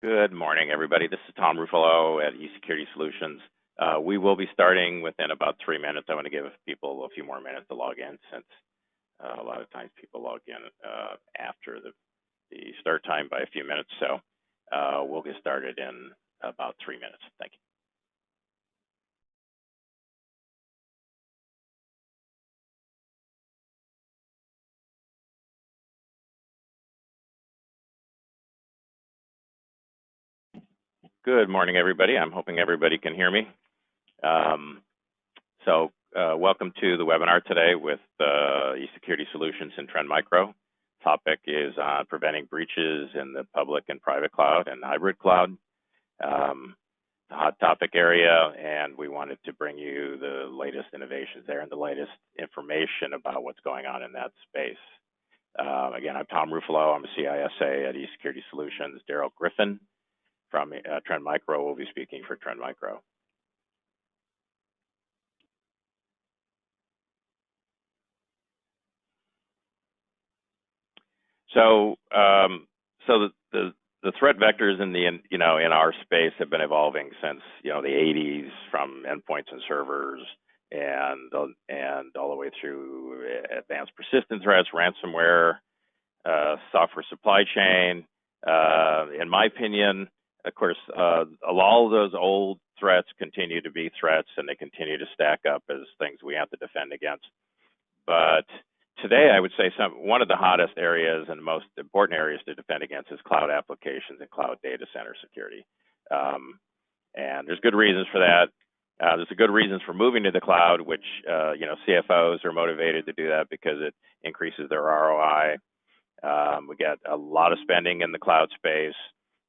Good morning, everybody. This is Tom Ruffalo at eSecurity Solutions. We will be starting within about 3 minutes. I want to give people a few more minutes to log in since a lot of times people log in after the start time by a few minutes. So we'll get started in about 3 minutes. Thank you. Good morning, everybody. I'm hoping everybody can hear me. Welcome to the webinar today with eSecurity Solutions and Trend Micro. Topic is on preventing breaches in the public and private cloud and hybrid cloud. A hot topic area, and we wanted to bring you the latest innovations there and the latest information about what's going on in that space. Again, I'm Tom Ruffalo. I'm a CISA at eSecurity Solutions. Daryl Griffin from Trend Micro will be speaking for Trend Micro. So the threat vectors in our space have been evolving since the 80s, from endpoints and servers and all the way through advanced persistent threats, ransomware, software supply chain. In my opinion, of course, all of those old threats continue to be threats, and they continue to stack up as things we have to defend against. But today, I would say one of the hottest areas and most important areas to defend against is cloud applications and cloud data center security. And there's good reasons for that. There's good reasons for moving to the cloud, which CFOs are motivated to do that because it increases their ROI. We get a lot of spending in the cloud space,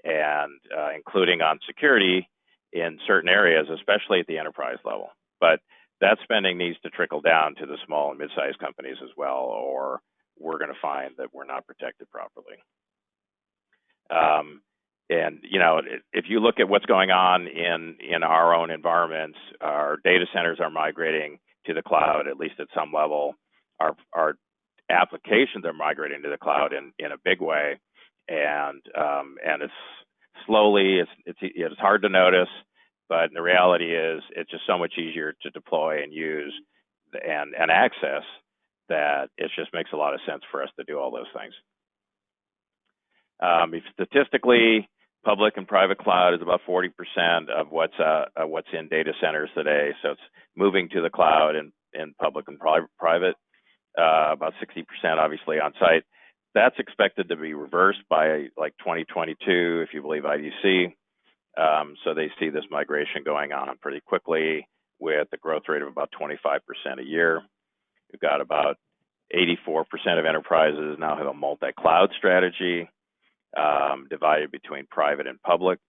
and including on security in certain areas, especially at the enterprise level. But that spending needs to trickle down to the small and mid-sized companies as well, or we're going to find that we're not protected properly. And if you look at what's going on in our own environments, our data centers are migrating to the cloud, at least at some level. Our applications are migrating to the cloud in a big way, and it's slowly. It's hard to notice. But the reality is, it's just so much easier to deploy and use and access that it just makes a lot of sense for us to do all those things. Statistically, public and private cloud is about 40% of what's in data centers today. So it's moving to the cloud in public and private. About 60% obviously on site. That's expected to be reversed by like 2022, if you believe IDC. So they see this migration going on pretty quickly with a growth rate of about 25% a year. We've got about 84% of enterprises now have a multi-cloud strategy divided between private and public,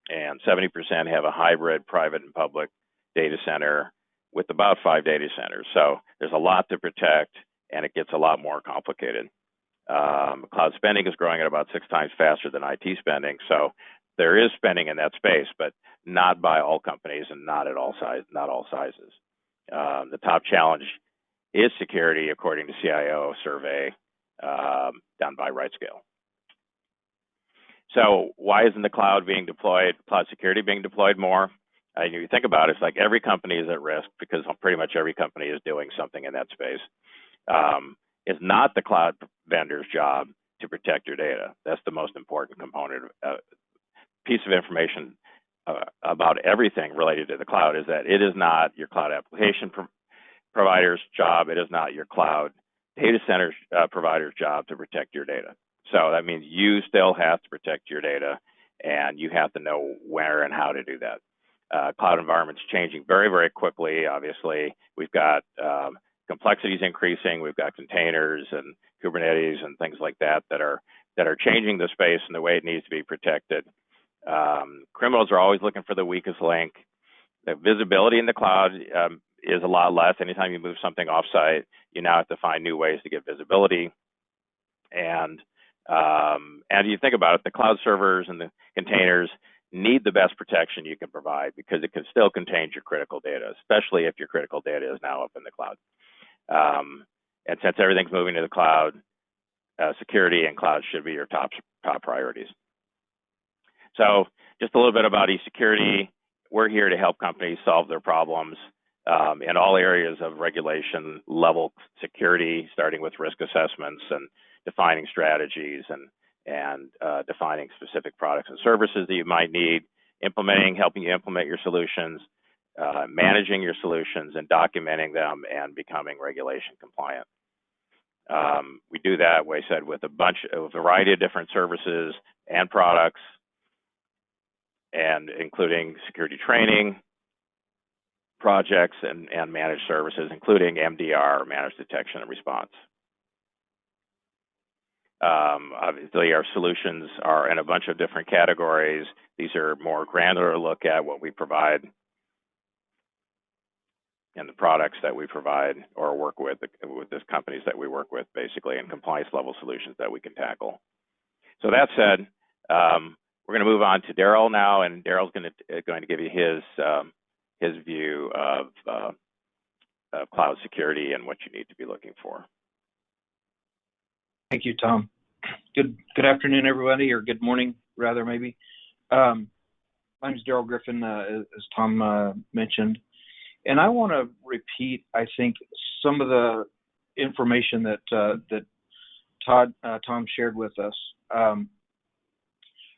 and 70% have a hybrid private and public data center with about 5 data centers. So there's a lot to protect, and it gets a lot more complicated. Cloud spending is growing at about 6 times faster than IT spending. So there is spending in that space, but not by all companies and not all sizes. The top challenge is security, according to CIO survey done by RightScale. So why isn't the cloud security being deployed more? You think about it, it's like every company is at risk because pretty much every company is doing something in that space. It's not the cloud vendor's job to protect your data. That's the most important component. Piece of information about everything related to the cloud is that it is not your cloud application provider's job. It is not your cloud data center provider's job to protect your data. So that means you still have to protect your data, and you have to know where and how to do that. Cloud environment's changing very, very quickly. Obviously, we've got complexities increasing. We've got containers and Kubernetes and things like that are changing the space and the way it needs to be protected. Criminals are always looking for the weakest link. The visibility in the cloud is a lot less. Anytime you move something offsite, you now have to find new ways to get visibility. And you think about it, the cloud servers and the containers need the best protection you can provide because it can still contain your critical data, especially if your critical data is now up in the cloud. And since everything's moving to the cloud, security and cloud should be your top priorities. So just a little bit about eSecurity. We're here to help companies solve their problems in all areas of regulation level security, starting with risk assessments and defining strategies and defining specific products and services that you might need, helping you implement your solutions, managing your solutions and documenting them and becoming regulation compliant. We do that, we said, with a variety of different services and products, and including security training projects and managed services, including MDR, managed detection and response. Obviously, our solutions are in a bunch of different categories. These are more granular look at what we provide and the products that we provide or work with the companies that we work with, basically, and compliance level solutions that we can tackle. So that said, we're going to move on to Daryl now, and Daryl's going to give you his view of cloud security and what you need to be looking for. Thank you, Tom. Good afternoon, everybody, or good morning, rather, maybe. My name is Daryl Griffin, as Tom mentioned, and I want to repeat, I think, some of the information that Tom shared with us.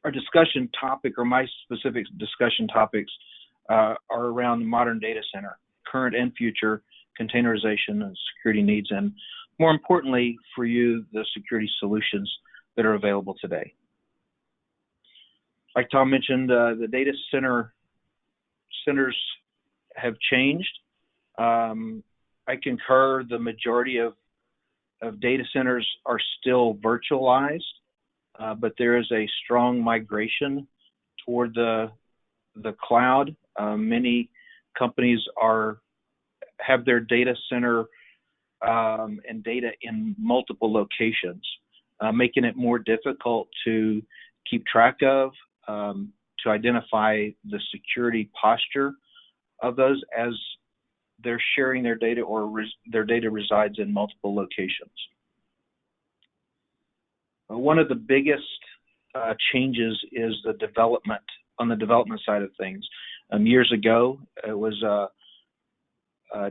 Our discussion topic, or my specific discussion topics, are around the modern data center, current and future containerization and security needs, and more importantly for you, the security solutions that are available today. Like Tom mentioned, the data centers have changed. I concur the majority of data centers are still virtualized, but there is a strong migration toward the cloud. Many companies have their data center and data in multiple locations, making it more difficult to keep track of, to identify the security posture of those as they're sharing their data or their data resides in multiple locations. One of the biggest changes is the development, on the development side of things. Years ago, it was the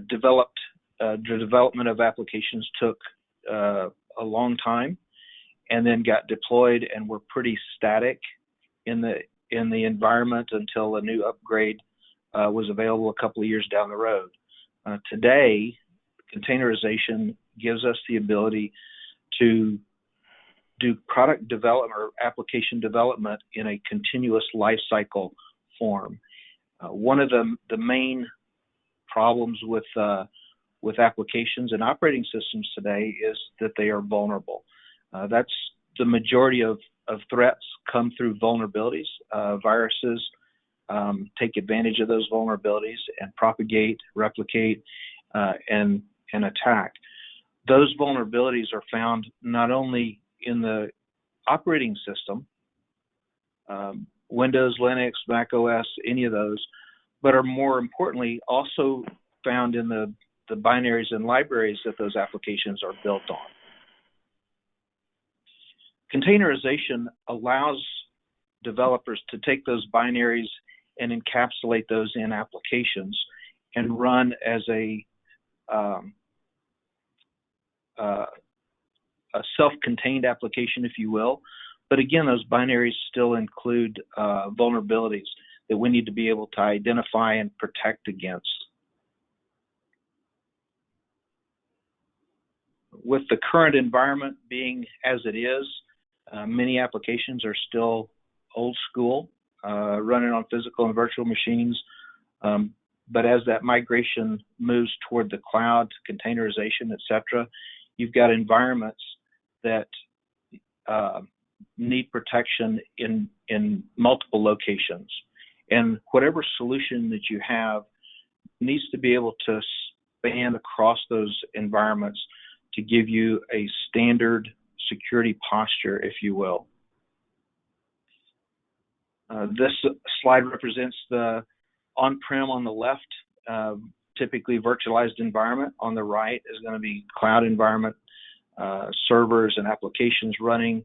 development of applications took a long time and then got deployed and were pretty static in the environment until a new upgrade was available a couple of years down the road. Today, containerization gives us the ability to do product development or application development in a continuous life cycle form. One of the main problems with applications and operating systems today is that they are vulnerable. That's the majority of threats come through vulnerabilities. Viruses take advantage of those vulnerabilities and propagate, replicate, and attack. Those vulnerabilities are found not only in the operating system, Windows, Linux, Mac OS, any of those, but are more importantly also found in the binaries and libraries that those applications are built on. Containerization allows developers to take those binaries and encapsulate those in applications and run as a self-contained application, if you will. But again, those binaries still include vulnerabilities that we need to be able to identify and protect against. With the current environment being as it is, many applications are still old school, running on physical and virtual machines. But as that migration moves toward the cloud, containerization, etc., you've got environments that need protection in multiple locations. And whatever solution that you have needs to be able to span across those environments to give you a standard security posture, if you will. This slide represents the on-prem on the left, typically virtualized environment. On the right is going to be cloud environment, servers and applications running.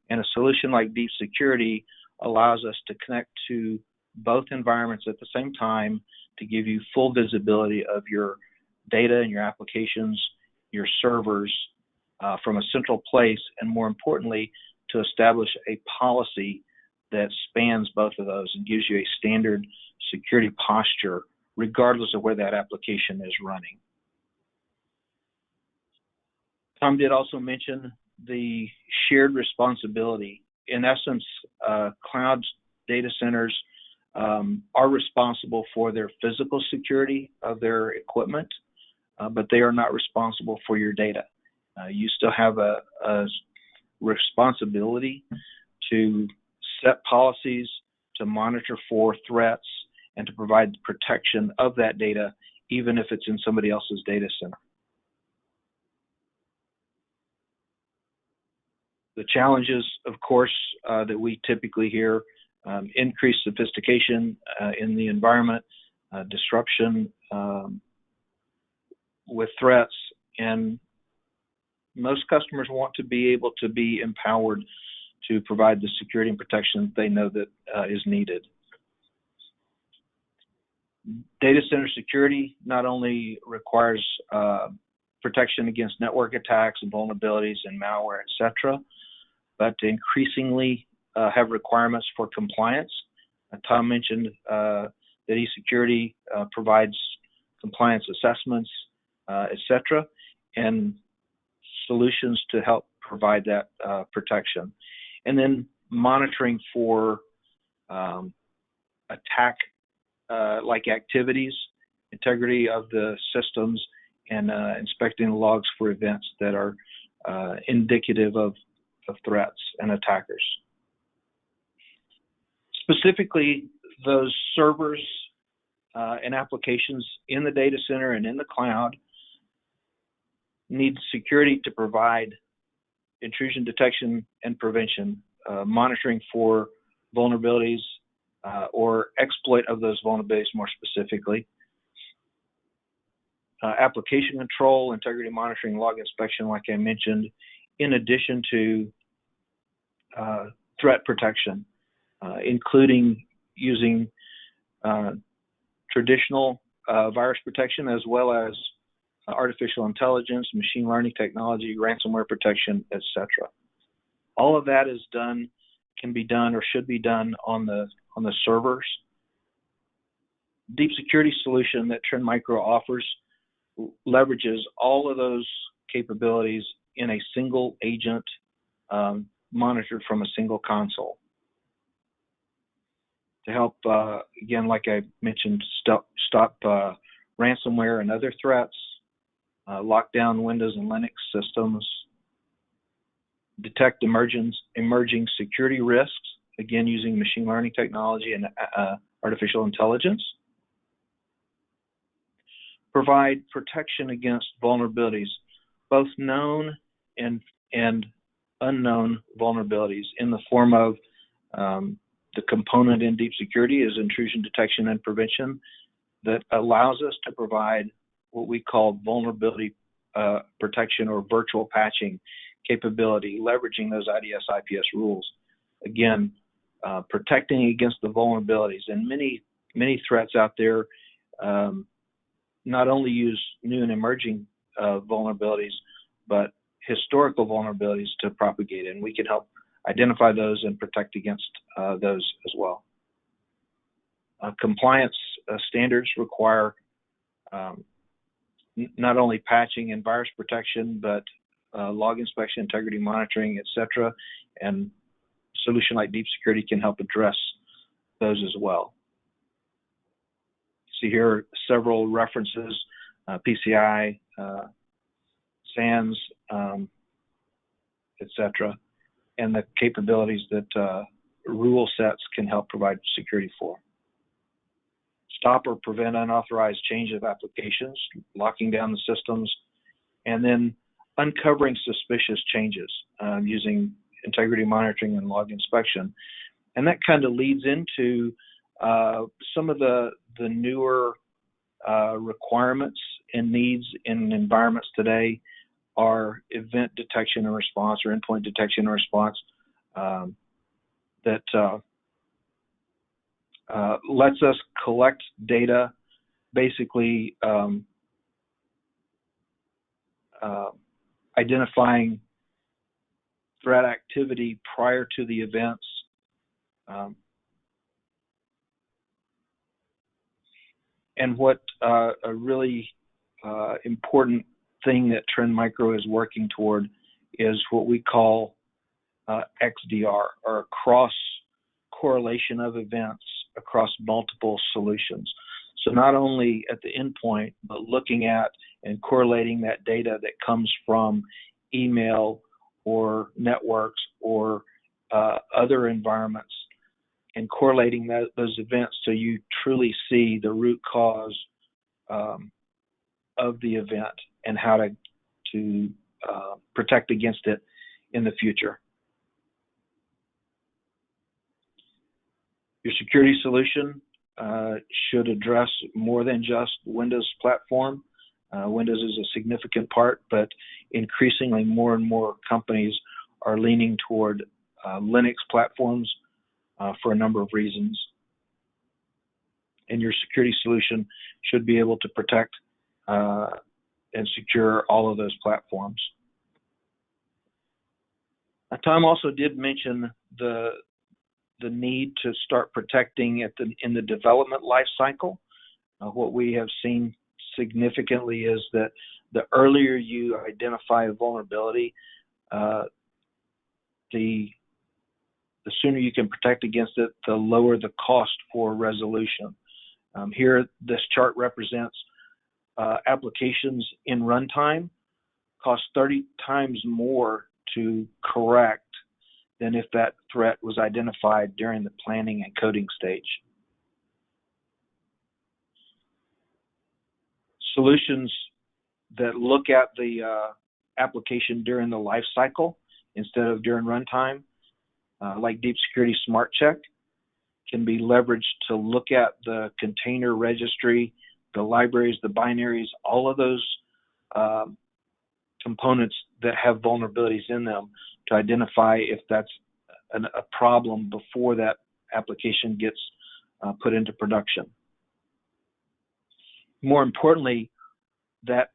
And a solution like Deep Security allows us to connect to both environments at the same time to give you full visibility of your data and your applications, your servers from a central place, and more importantly, to establish a policy that spans both of those and gives you a standard security posture regardless of where that application is running. Tom did also mention the shared responsibility. In essence, cloud data centers are responsible for their physical security of their equipment, but they are not responsible for your data. You still have a responsibility to set policies, to monitor for threats, and to provide protection of that data, even if it's in somebody else's data center. The challenges, of course, that we typically hear, increased sophistication in the environment, disruption with threats, and most customers want to be able to be empowered to provide the security and protection they know that is needed. Data center security not only requires protection against network attacks and vulnerabilities and malware, etc., but increasingly have requirements for compliance. Tom mentioned that eSecurity provides compliance assessments, etc., and solutions to help provide that protection. And then monitoring for attack-like activities, integrity of the systems, and inspecting the logs for events that are indicative of threats and attackers. Specifically, those servers and applications in the data center and in the cloud need security to provide intrusion detection and prevention, monitoring for vulnerabilities or exploit of those vulnerabilities more specifically, application control, integrity monitoring, log inspection, like I mentioned, in addition to threat protection, including using traditional virus protection as well as artificial intelligence, machine learning technology, ransomware protection, etc. All of that is done, can be done, or should be done on the servers. Deep security solution that Trend Micro offers leverages all of those capabilities in a single agent monitored from a single console to help, again, like I mentioned, stop ransomware and other threats, lock down Windows and Linux systems, detect emerging security risks, again using machine learning technology and artificial intelligence, provide protection against vulnerabilities, both known and unknown vulnerabilities, in the form of the component in deep security is intrusion detection and prevention that allows us to provide what we call vulnerability protection or virtual patching capability, leveraging those IDS/IPS rules. Again, protecting against the vulnerabilities. And many threats out there not only use new and emerging vulnerabilities, but historical vulnerabilities to propagate, and we can help identify those and protect against those as well. Compliance standards require not only patching and virus protection, but log inspection, integrity monitoring, etc. And a solution like Deep Security can help address those as well. See here several references, PCI, SANS, etc., and the capabilities that rule sets can help provide security for. Stop or prevent unauthorized change of applications, locking down the systems, and then uncovering suspicious changes using integrity monitoring and log inspection. And that kind of leads into some of the newer requirements and needs in environments today are event detection and response, or endpoint detection and response, that lets us collect data, basically identifying threat activity prior to the events. And what a really important thing that Trend Micro is working toward is what we call XDR, or cross correlation of events across multiple solutions. So not only at the endpoint, but looking at and correlating that data that comes from email or networks or other environments, and correlating those events so you truly see the root cause of the event and how to protect against it in the future. Your security solution should address more than just Windows platform. Windows is a significant part, but increasingly more and more companies are leaning toward Linux platforms for a number of reasons. And your security solution should be able to protect and secure all of those platforms. Tom also did mention the need to start protecting in the development life cycle. What we have seen significantly is that the earlier you identify a vulnerability, the sooner you can protect against it, the lower the cost for resolution. Here, this chart represents applications in runtime cost 30 times more to correct than if that threat was identified during the planning and coding stage. Solutions that look at the application during the life cycle instead of during runtime, like Deep Security Smart Check, can be leveraged to look at the container registry, the libraries, the binaries, all of those components that have vulnerabilities in them to identify if that's a problem before that application gets put into production. More importantly, that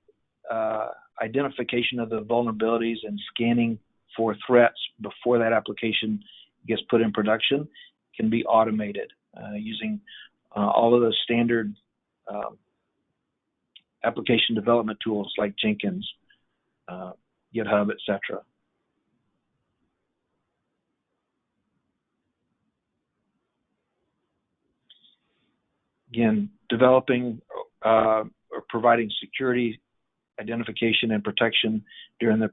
identification of the vulnerabilities and scanning for threats before that application gets put in production can be automated using all of those standard application development tools like Jenkins, GitHub, etc. Again, developing or providing security identification and protection during the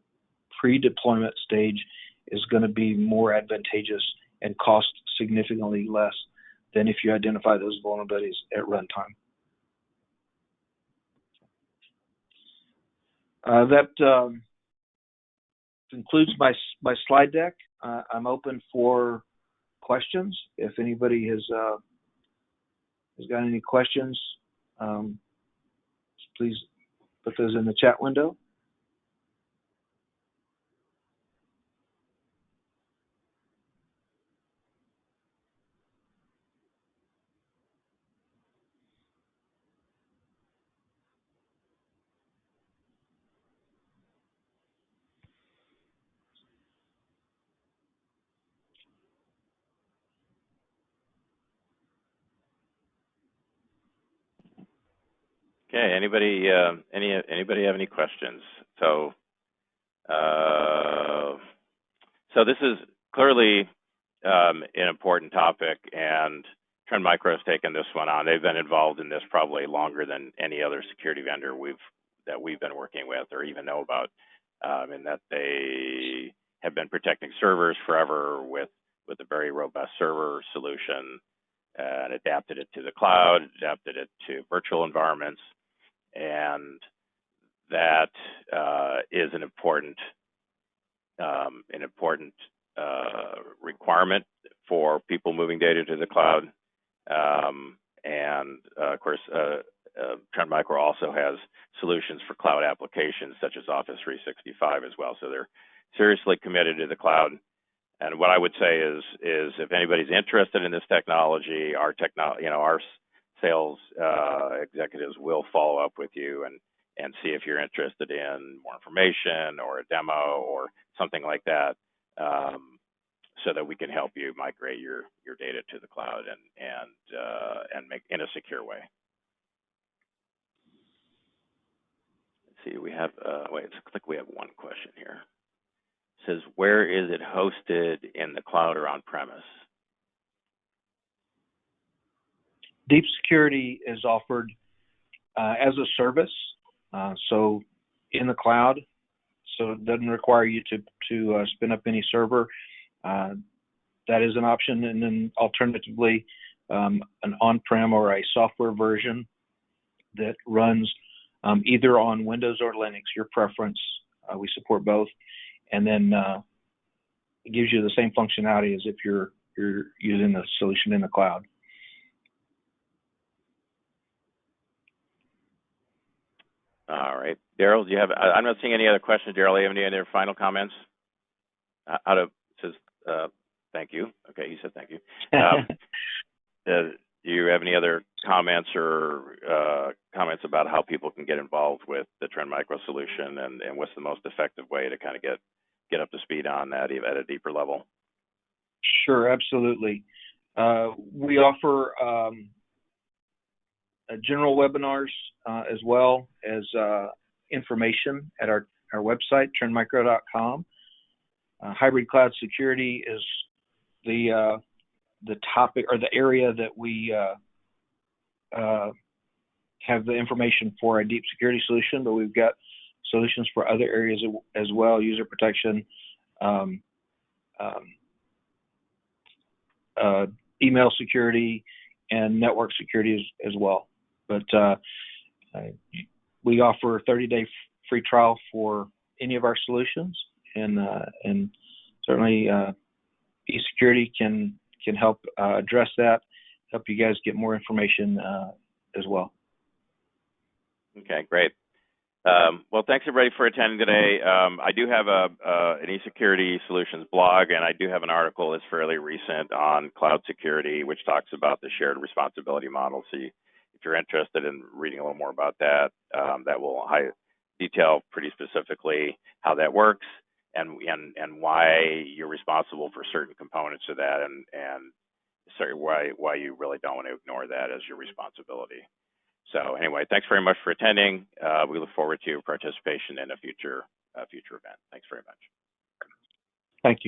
pre-deployment stage is going to be more advantageous and cost significantly less than if you identify those vulnerabilities at runtime. That concludes my slide deck. I'm open for questions. If anybody has got any questions, please put those in the chat window. Okay, anybody have any questions? So this is clearly an important topic, and Trend Micro has taken this one on. They've been involved in this probably longer than any other security vendor that we've been working with or even know about, in that they have been protecting servers forever with a very robust server solution, and adapted it to the cloud, adapted it to virtual environments. And that is an important requirement for people moving data to the cloud. And of course, Trend Micro also has solutions for cloud applications such as Office 365 as well. So they're seriously committed to the cloud. And what I would say is if anybody's interested in this technology, our sales executives will follow up with you and see if you're interested in more information or a demo or something like that, so that we can help you migrate your data to the cloud and make in a secure way. Let's see, we have wait, it looks like we have one question here. It says, where is it hosted, in the cloud or on premise? Deep security is offered as a service, so in the cloud. So it doesn't require you to spin up any server. That is an option, and then alternatively, an on-prem or a software version that runs either on Windows or Linux, your preference. We support both, and then it gives you the same functionality as if you're using the solution in the cloud. All right, Daryl, do you have? I'm not seeing any other questions. Daryl, do you have any other final comments? Says thank you. Okay, he said thank you. Do you have any other comments or comments about how people can get involved with the Trend Micro solution, and what's the most effective way to kind of get up to speed on that at a deeper level? Sure, absolutely. We offer general webinars as well as information at our website, trendmicro.com. Hybrid cloud security is the topic or the area that we have the information for a deep security solution, but we've got solutions for other areas as well: user protection, email security, and network security as well. But we offer a 30-day free trial for any of our solutions, and certainly eSecurity can help address that, help you guys get more information as well. Okay, great. Well, thanks everybody for attending today. I do have an eSecurity Solutions blog, and I do have an article that's fairly recent on cloud security, which talks about the shared responsibility model. So if you're interested in reading a little more about that, that will detail pretty specifically how that works and why you're responsible for certain components of that, and sorry, why you really don't want to ignore that as your responsibility. So anyway, thanks very much for attending. We look forward to your participation in a future event. Thanks very much.